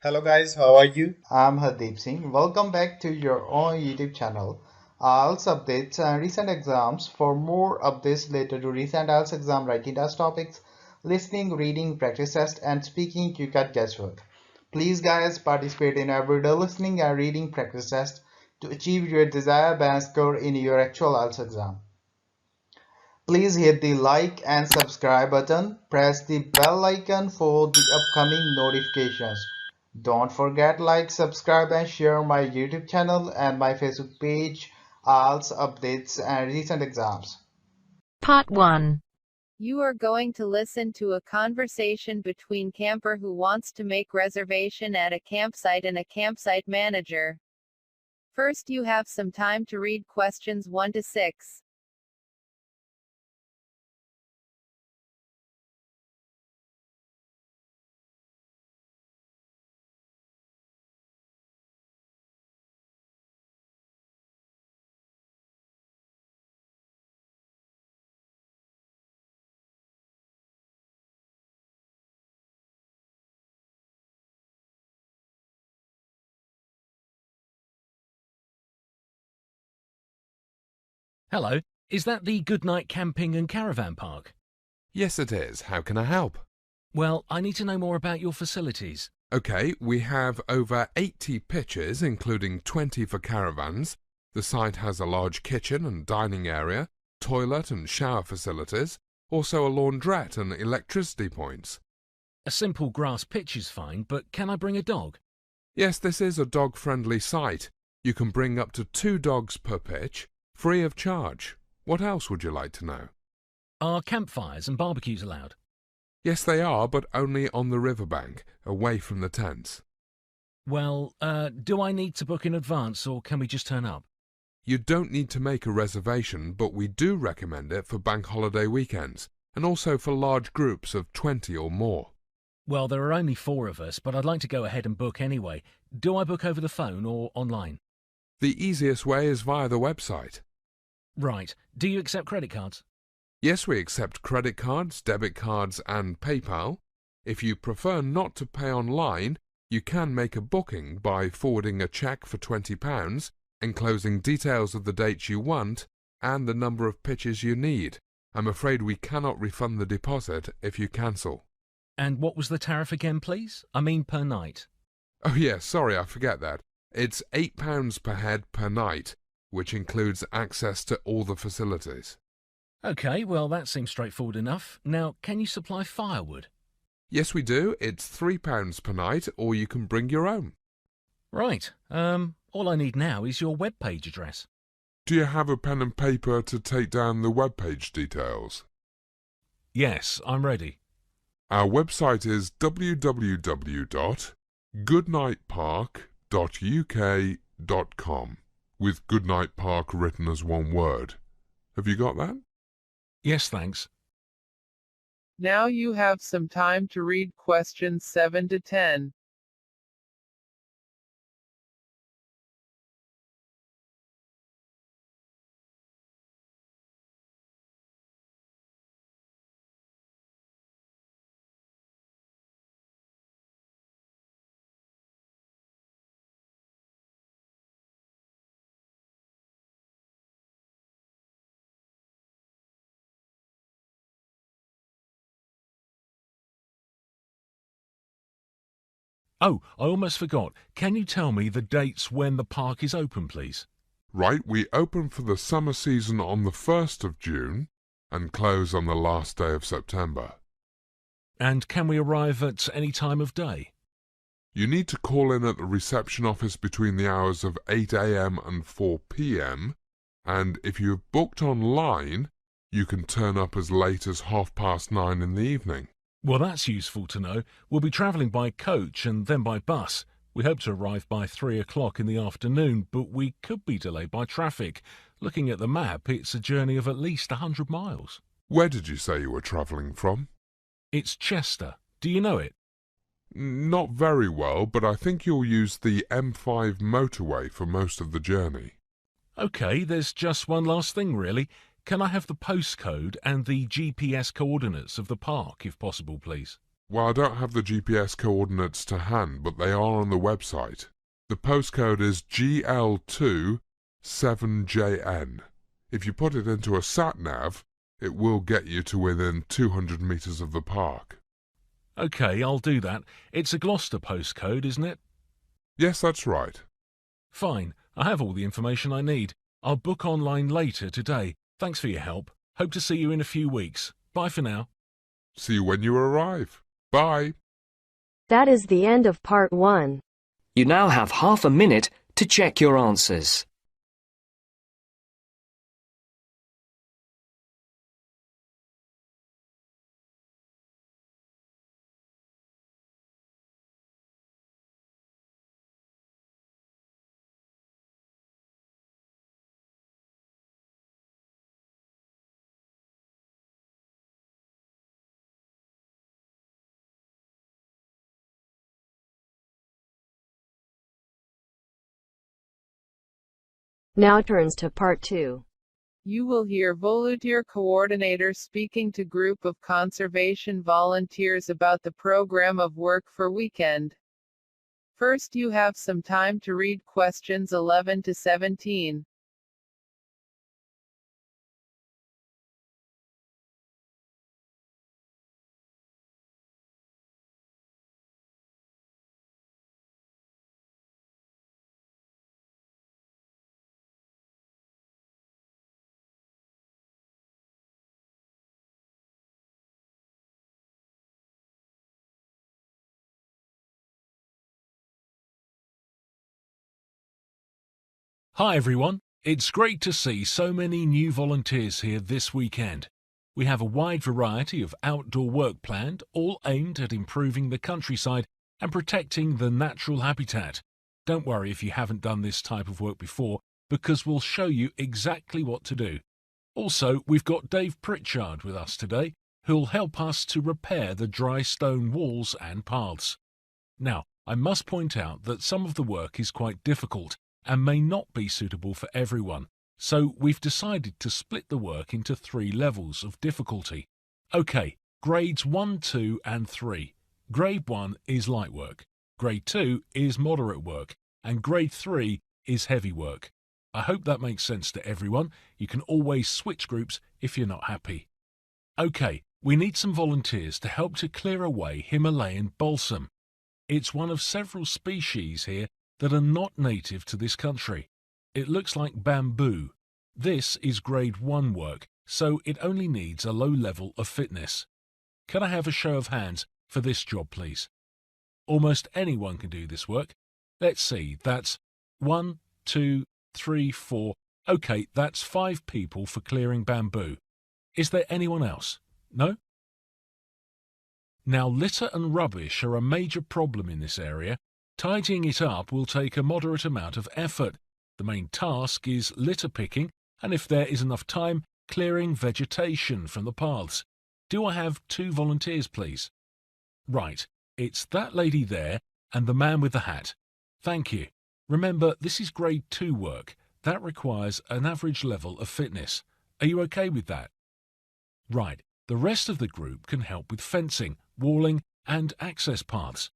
Hello guys, how are you? I'm Hardeep Singh. Welcome back to your own YouTube channel. IELTS updates and recent exams. For more updates related to recent IELTS exam writing test topics, listening, reading, practice test, and speaking, you got guesswork. Please, guys, participate in everyday listening and reading practice test to achieve your desired band score in your actual IELTS exam. Please hit the like and subscribe button. Press the bell icon for the upcoming notifications. Don't forget like, subscribe and share my YouTube channel and my Facebook page, IELTS updates and recent exams. Part 1. You are going to listen to a conversation between camper who wants to make reservation at a campsite and a campsite manager. First, you have some time to read questions 1 to 6. Hello, is that the Goodnight Camping and Caravan Park? Yes, it is. How can I help? Well, I need to know more about your facilities. Okay, we have over 80 pitches, including 20 for caravans. The site has a large kitchen and dining area, toilet and shower facilities, also a laundrette and electricity points. A simple grass pitch is fine, but can I bring a dog? Yes, this is a dog-friendly site. You can bring up to 2 dogs per pitch, free of charge. What else would you like to know? Are campfires and barbecues allowed? Yes, they are, but only on the riverbank, away from the tents. Well, do I need to book in advance or can we just turn up? You don't need to make a reservation, but we do recommend it for bank holiday weekends, and also for large groups of 20 or more. Well, there are only 4 of us, but I'd like to go ahead and book anyway. Do I book over the phone or online? The easiest way is via the website. Right. Do you accept credit cards? Yes, we accept credit cards, debit cards and PayPal. If you prefer not to pay online, you can make a booking by forwarding a cheque for £20, enclosing details of the dates you want and the number of pitches you need. I'm afraid we cannot refund the deposit if you cancel. And what was the tariff again, please? I mean per night. Oh yes, sorry, I forget that. It's £8 per head per night, which includes access to all the facilities. OK, well, that seems straightforward enough. Now, can you supply firewood? Yes, we do. It's £3 per night, or you can bring your own. Right. All I need now is your web page address. Do you have a pen and paper to take down the webpage details? Yes, I'm ready. Our website is www.goodnightpark.uk.com, with Goodnight Park written as one word. Have you got that? Yes, thanks. Now you have some time to read questions 7 to 10. Oh, I almost forgot. Can you tell me the dates when the park is open, please? Right, we open for the summer season on the 1st of June and close on the last day of September. And can we arrive at any time of day? You need to call in at the reception office between the hours of 8 a.m. and 4 p.m. and if you've booked online, you can turn up as late as 9:30 in the evening. Well, that's useful to know. We'll be travelling by coach and then by bus. We hope to arrive by 3 o'clock in the afternoon, but we could be delayed by traffic. Looking at the map, it's a journey of at least 100 miles. Where did you say you were travelling from? It's Chester. Do you know it? Not very well, but I think you'll use the M5 motorway for most of the journey. OK, there's just one last thing, really. Can I have the postcode and the GPS coordinates of the park, if possible, please? Well, I don't have the GPS coordinates to hand, but they are on the website. The postcode is GL2 7JN. If you put it into a sat-nav, it will get you to within 200 metres of the park. OK, I'll do that. It's a Gloucester postcode, isn't it? Yes, that's right. Fine. I have all the information I need. I'll book online later today. Thanks for your help. Hope to see you in a few weeks. Bye for now. See you when you arrive. Bye. That is the end of part 1. You now have half a minute to check your answers. Now turns to part 2. You will hear volunteer coordinator speaking to group of conservation volunteers about the program of work for weekend. First, you have some time to read questions 11 to 17. Hi everyone. It's great to see so many new volunteers here this weekend. We have a wide variety of outdoor work planned, all aimed at improving the countryside and protecting the natural habitat. Don't worry if you haven't done this type of work before, because we'll show you exactly what to do. Also, we've got Dave Pritchard with us today, who'll help us to repair the dry stone walls and paths. Now, I must point out that some of the work is quite difficult and may not be suitable for everyone, so we've decided to split the work into 3 levels of difficulty. OK, grades 1, 2 and 3. Grade 1 is light work, Grade 2 is moderate work, and Grade 3 is heavy work. I hope that makes sense to everyone. You can always switch groups if you're not happy. OK, we need some volunteers to help to clear away Himalayan balsam. It's one of several species here that are not native to this country. It looks like bamboo. This is Grade 1 work, so it only needs a low level of fitness. Can I have a show of hands for this job, please? Almost anyone can do this work. Let's see, that's 1, 2, 3, 4. OK, that's 5 people for clearing bamboo. Is there anyone else? No? Now, litter and rubbish are a major problem in this area. Tidying it up will take a moderate amount of effort. The main task is litter picking, and if there is enough time, clearing vegetation from the paths. Do I have 2 volunteers, please? Right, it's that lady there and the man with the hat. Thank you. Remember, this is Grade 2 work. That requires an average level of fitness. Are you okay with that? Right, the rest of the group can help with fencing, walling and access paths.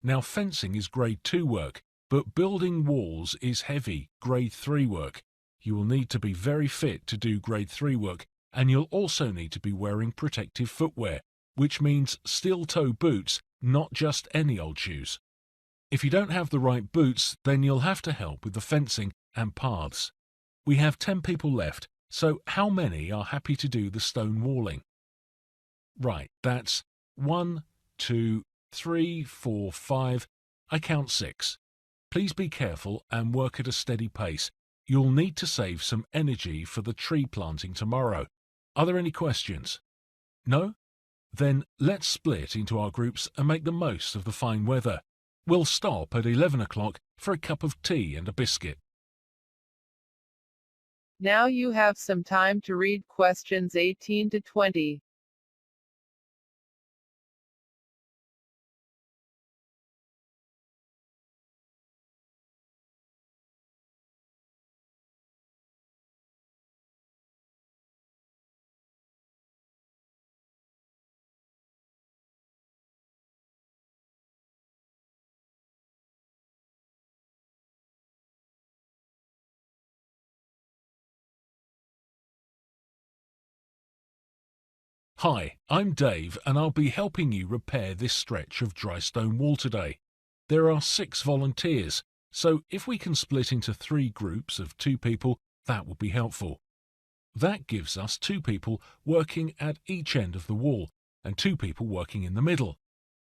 Now, fencing is Grade 2 work, but building walls is heavy, Grade 3 work. You will need to be very fit to do Grade 3 work, and you'll also need to be wearing protective footwear, which means steel-toe boots, not just any old shoes. If you don't have the right boots, then you'll have to help with the fencing and paths. We have 10 people left, so how many are happy to do the stone walling? Right, that's 1, 2, 3, 4, 5. I count 6. Please be careful and work at a steady pace. You'll need to save some energy for the tree planting tomorrow. Are there any questions? No? Then let's split into our groups and make the most of the fine weather. We'll stop at 11 o'clock for a cup of tea and a biscuit. Now you have some time to read questions 18 to 20. Hi, I'm Dave and I'll be helping you repair this stretch of dry stone wall today. There are 6 volunteers, so if we can split into 3 groups of 2 people, that would be helpful. That gives us 2 people working at each end of the wall and 2 people working in the middle.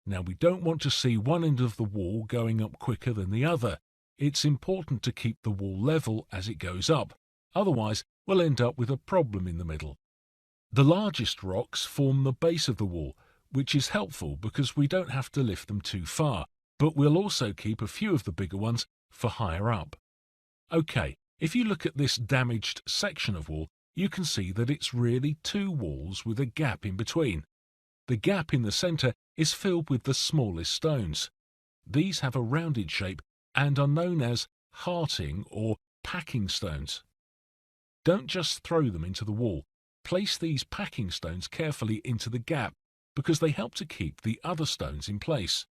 Now we don't want to see one end of the wall going up quicker than the other. It's important to keep the wall level as it goes up, otherwise we'll end up with a problem in the middle. The largest rocks form the base of the wall, which is helpful because we don't have to lift them too far, but we'll also keep a few of the bigger ones for higher up. Okay, if you look at this damaged section of wall, you can see that it's really 2 walls with a gap in between. The gap in the centre is filled with the smallest stones. These have a rounded shape and are known as hearting or packing stones. Don't just throw them into the wall. Place these packing stones carefully into the gap because they help to keep the other stones in place.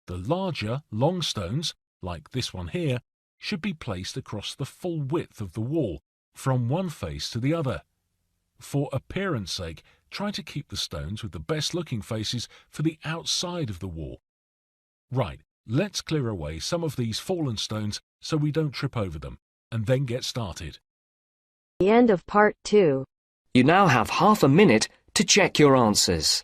The larger, long stones, like this one here, should be placed across the full width of the wall, from one face to the other. For appearance sake, try to keep the stones with the best looking faces for the outside of the wall. Right, let's clear away some of these fallen stones so we don't trip over them, and then get started. The end of part 2. You now have half a minute to check your answers.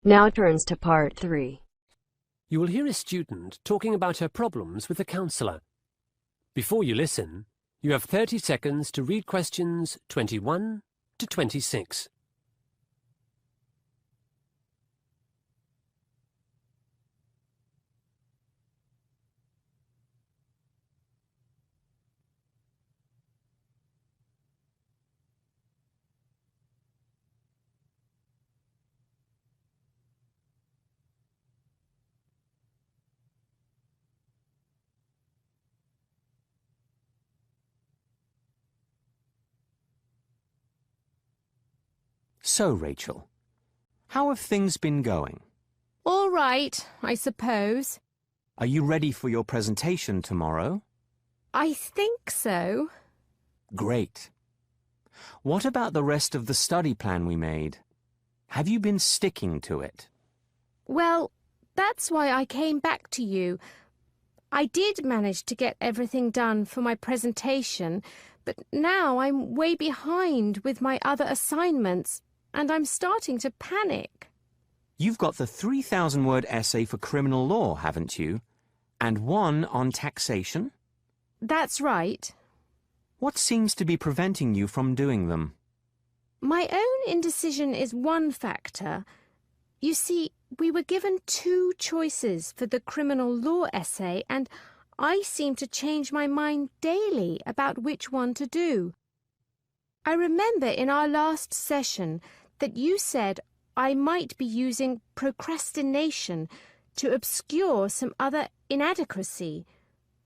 Now turns to part 3. You will hear a student talking about her problems with a counsellor. Before you listen, you have 30 seconds to read questions 21 to 26. So, Rachel, how have things been going? All right, I suppose. Are you ready for your presentation tomorrow? I think so. Great. What about the rest of the study plan we made? Have you been sticking to it? Well, that's why I came back to you. I did manage to get everything done for my presentation, but now I'm way behind with my other assignments, and I'm starting to panic. You've got the 3,000-word essay for criminal law, haven't you? And one on taxation? That's right. What seems to be preventing you from doing them? My own indecision is one factor. You see, we were given 2 choices for the criminal law essay, and I seem to change my mind daily about which one to do. I remember in our last session that you said I might be using procrastination to obscure some other inadequacy,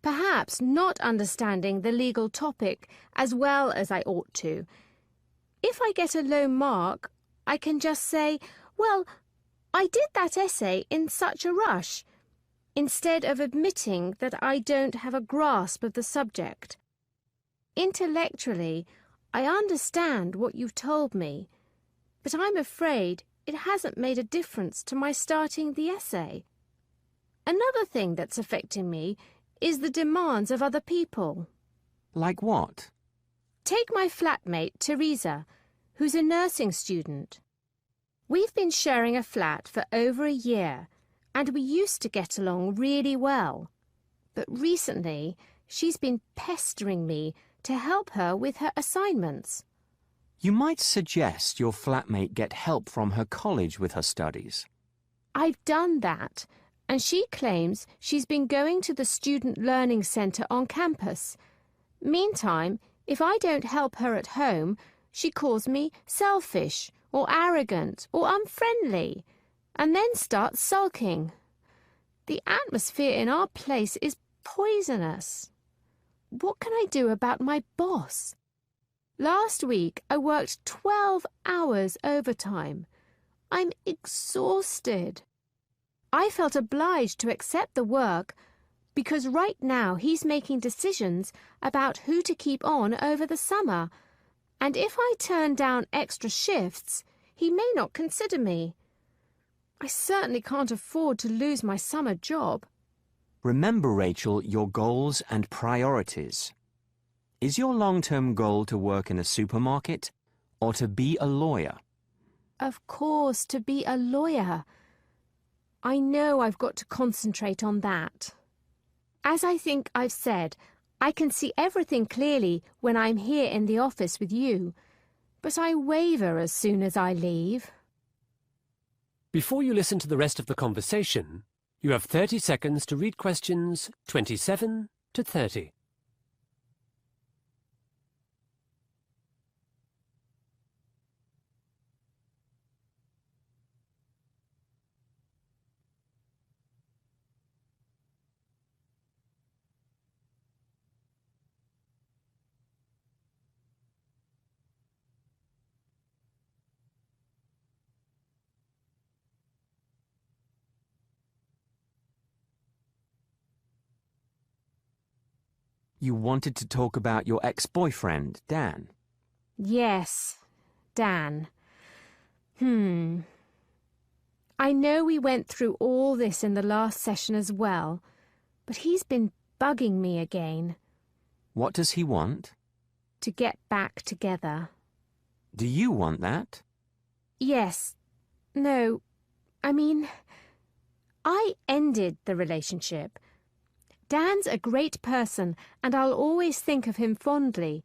perhaps not understanding the legal topic as well as I ought to. If I get a low mark, I can just say, well, I did that essay in such a rush, instead of admitting that I don't have a grasp of the subject. Intellectually, I understand what you've told me, but I'm afraid it hasn't made a difference to my starting the essay. Another thing that's affecting me is the demands of other people. Like what? Take my flatmate, Teresa, who's a nursing student. We've been sharing a flat for over a year, and we used to get along really well. But recently, she's been pestering me to help her with her assignments. You might suggest your flatmate get help from her college with her studies. I've done that, and she claims she's been going to the Student Learning Centre on campus. Meantime, if I don't help her at home, she calls me selfish or arrogant or unfriendly, and then starts sulking. The atmosphere in our place is poisonous. What can I do about my boss? Last week I worked 12 hours overtime. I'm exhausted. I felt obliged to accept the work because right now he's making decisions about who to keep on over the summer, and if I turn down extra shifts, he may not consider me. I certainly can't afford to lose my summer job. Remember, Rachel, your goals and priorities. Is your long-term goal to work in a supermarket or to be a lawyer? Of course, to be a lawyer. I know I've got to concentrate on that. As I think I've said, I can see everything clearly when I'm here in the office with you, but I waver as soon as I leave. Before you listen to the rest of the conversation, you have 30 seconds to read questions 27 to 30. You wanted to talk about your ex-boyfriend, Dan. Yes, Dan. I know we went through all this in the last session as well, but he's been bugging me again. What does he want? To get back together. Do you want that? Yes. No. I mean, I ended the relationship. Dan's a great person, and I'll always think of him fondly.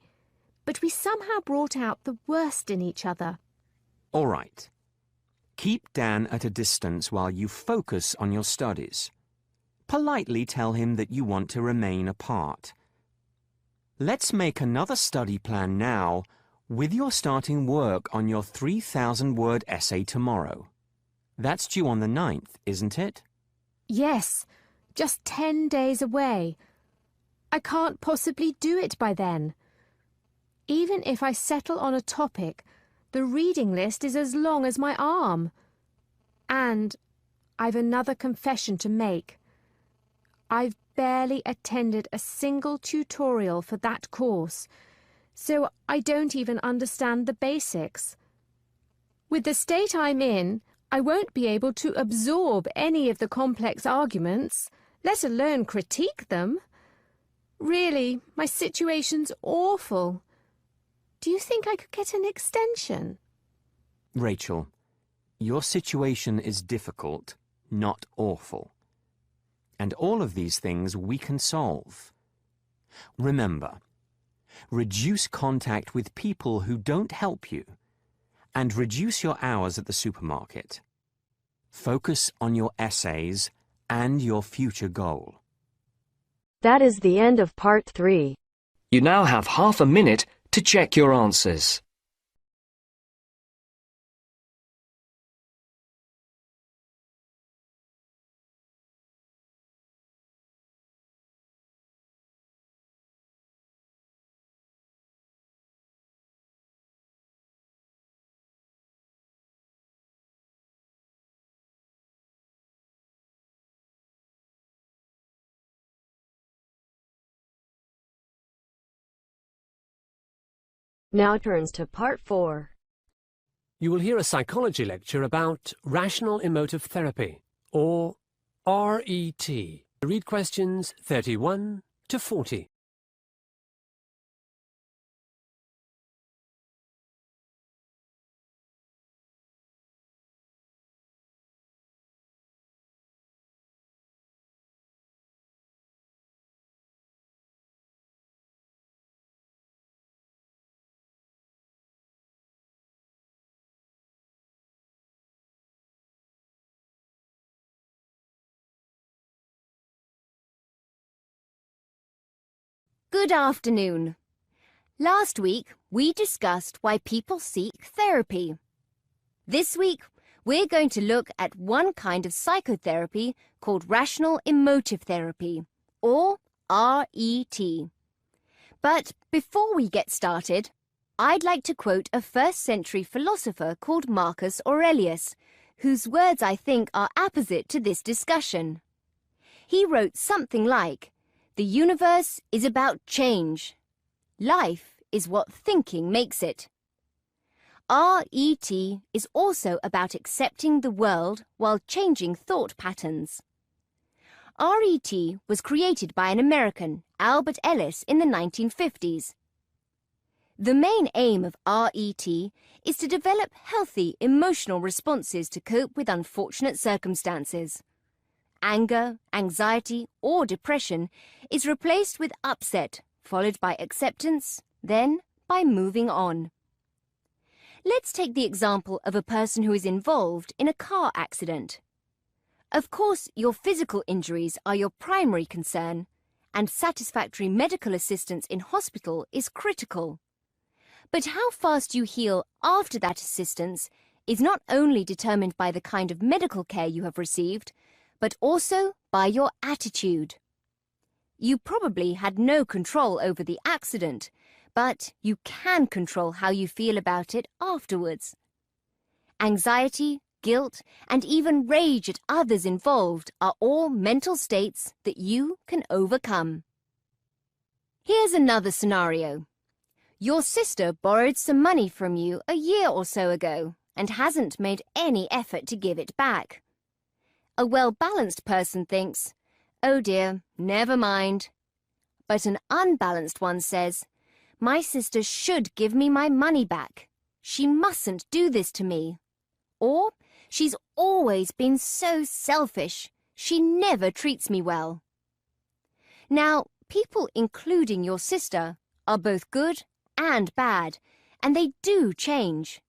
But we somehow brought out the worst in each other. All right. Keep Dan at a distance while you focus on your studies. Politely tell him that you want to remain apart. Let's make another study plan now, with your starting work on your 3,000-word essay tomorrow. That's due on the 9th, isn't it? Yes. Just 10 days away. I can't possibly do it by then. Even if I settle on a topic, the reading list is as long as my arm. And I've another confession to make. I've barely attended a single tutorial for that course, so I don't even understand the basics. With the state I'm in, I won't be able to absorb any of the complex arguments, let alone critique them. Really, my situation's awful. Do you think I could get an extension? Rachel, your situation is difficult, not awful. And all of these things we can solve. Remember, reduce contact with people who don't help you, and reduce your hours at the supermarket. Focus on your essays and your future goal. That is the end of part 3. You now have half a minute to check your answers. Now turns to part 4. You will hear a psychology lecture about rational emotive therapy, or RET. Read questions 31 to 40. Good afternoon. Last week, we discussed why people seek therapy. This week, we're going to look at one kind of psychotherapy called rational emotive therapy, or RET. But before we get started, I'd like to quote a first-century philosopher called Marcus Aurelius, whose words I think are apposite to this discussion. He wrote something like, "The universe is about change. Life is what thinking makes it." RET is also about accepting the world while changing thought patterns. RET was created by an American, Albert Ellis, in the 1950s. The main aim of RET is to develop healthy emotional responses to cope with unfortunate circumstances. Anger, anxiety, or depression is replaced with upset, followed by acceptance, then by moving on. Let's take the example of a person who is involved in a car accident. Of course, your physical injuries are your primary concern, and satisfactory medical assistance in hospital is critical. But how fast you heal after that assistance is not only determined by the kind of medical care you have received, but also by your attitude. You probably had no control over the accident, but you can control how you feel about it afterwards. Anxiety, guilt, and even rage at others involved are all mental states that you can overcome. Here's another scenario. Your sister borrowed some money from you a year or so ago and hasn't made any effort to give it back. A well-balanced person thinks, "Oh dear, never mind." But an unbalanced one says, "My sister should give me my money back. She mustn't do this to me." Or, "She's always been so selfish. She never treats me well." Now, people, including your sister, are both good and bad, and they do change.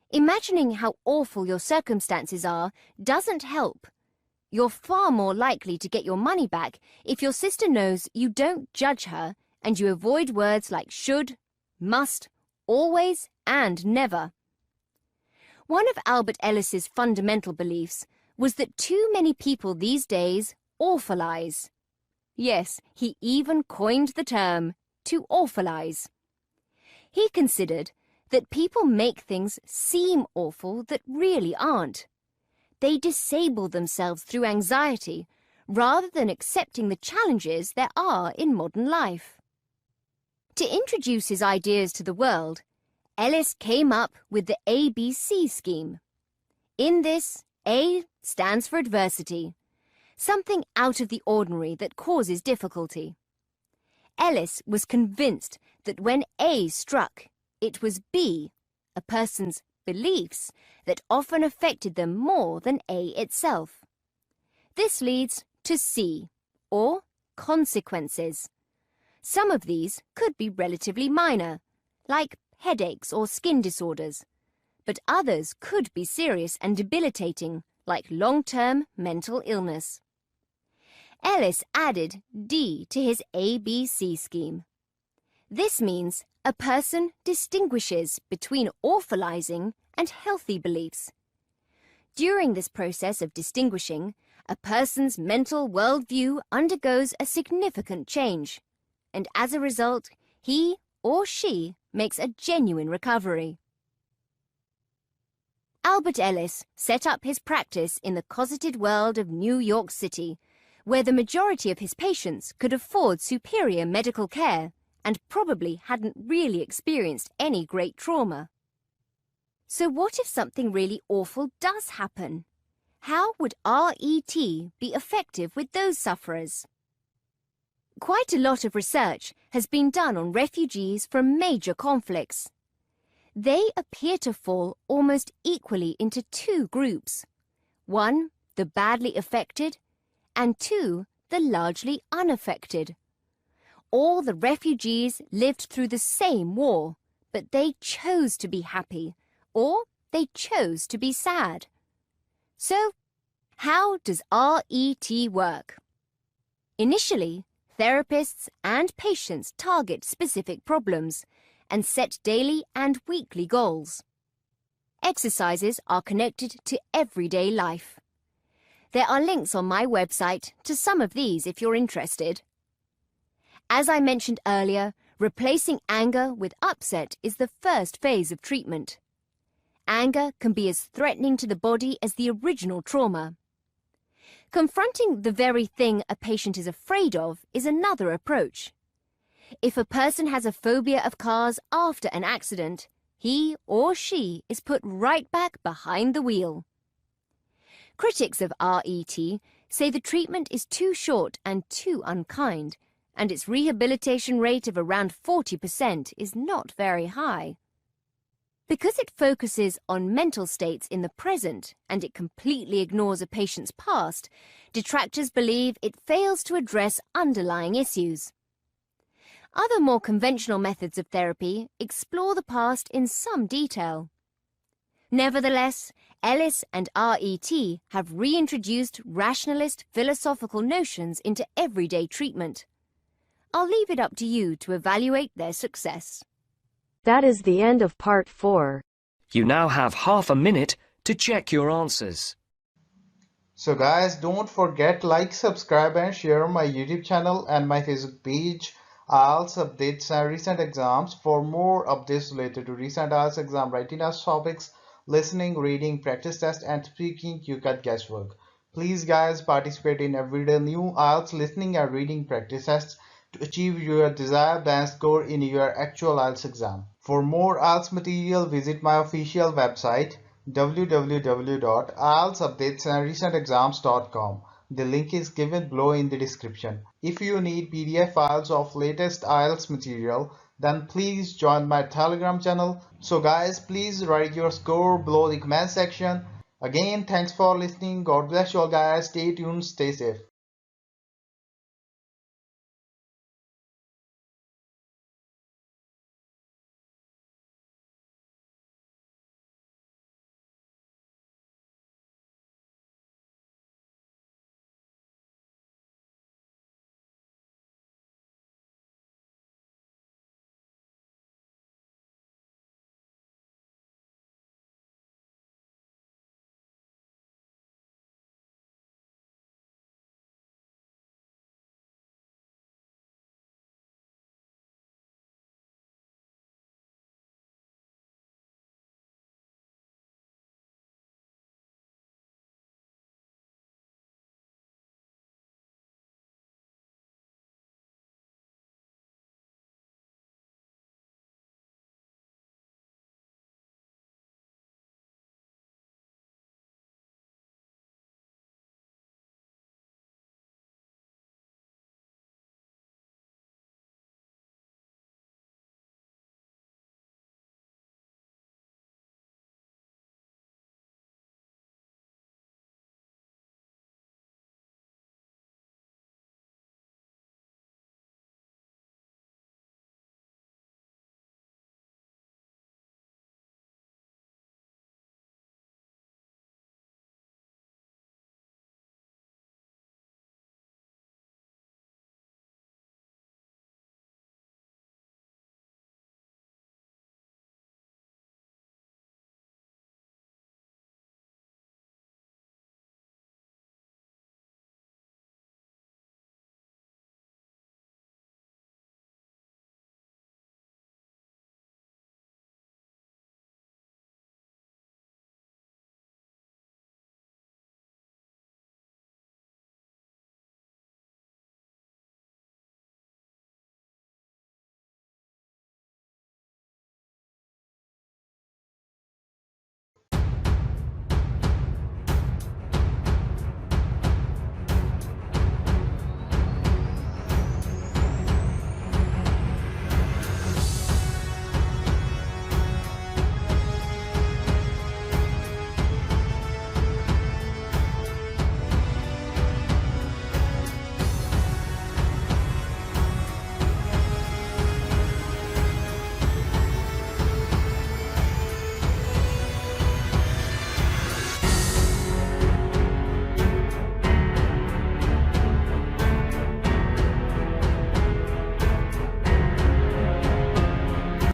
Imagining how awful your circumstances are doesn't help. You're far more likely to get your money back if your sister knows you don't judge her and you avoid words like should, must, always, and never. One of Albert Ellis's fundamental beliefs was that too many people these days awfulize. Yes, he even coined the term, to awfulize. He considered that people make things seem awful that really aren't. They disable themselves through anxiety rather than accepting the challenges there are in modern life. To introduce his ideas to the world, Ellis came up with the ABC scheme. In this, A stands for adversity, something out of the ordinary that causes difficulty. Ellis was convinced that when A struck, it was B, a person's beliefs, that often affected them more than A itself. This leads to C, or consequences. Some of these could be relatively minor, like headaches or skin disorders, but others could be serious and debilitating, like long-term mental illness. Ellis added D to his ABC scheme. This means a person distinguishes between awfulizing and healthy beliefs. During this process of distinguishing, a person's mental worldview undergoes a significant change, and as a result, he or she makes a genuine recovery. Albert Ellis set up his practice in the cosseted world of New York City, where the majority of his patients could afford superior medical care and probably hadn't really experienced any great trauma. So what if something really awful does happen? How would RET be effective with those sufferers? Quite a lot of research has been done on refugees from major conflicts. They appear to fall almost equally into two groups. One, the badly affected, and two, the largely unaffected. All the refugees lived through the same war, but they chose to be happy, or they chose to be sad. So, how does RET work? Initially, therapists and patients target specific problems and set daily and weekly goals. Exercises are connected to everyday life. There are links on my website to some of these if you're interested. As I mentioned earlier, replacing anger with upset is the first phase of treatment. Anger can be as threatening to the body as the original trauma. Confronting the very thing a patient is afraid of is another approach. If a person has a phobia of cars after an accident, he or she is put right back behind the wheel. Critics of RET say the treatment is too short and too unkind, and its rehabilitation rate of around 40% is not very high. Because it focuses on mental states in the present and it completely ignores a patient's past, detractors believe it fails to address underlying issues. Other more conventional methods of therapy explore the past in some detail. Nevertheless, Ellis and RET have reintroduced rationalist philosophical notions into everyday treatment. I'll leave it up to you to evaluate their success. That is the end of part 4. You now have half a minute to check your answers. So guys, don't forget like, subscribe and share my YouTube channel and my Facebook page, IELTS updates and recent exams. For more updates related to recent IELTS exam writing test topics, listening, reading, practice test and speaking, you got guesswork. Please guys, participate in everyday new IELTS listening and reading practice tests to achieve your desired band score in your actual IELTS exam. For more IELTS material, visit my official website www.ieltsupdatesandrecentexams.com. The link is given below in the description. If you need PDF files of latest IELTS material, then please join my Telegram channel. So guys, please write your score below the comment section. Again, thanks for listening. God bless you all guys. Stay tuned, stay safe.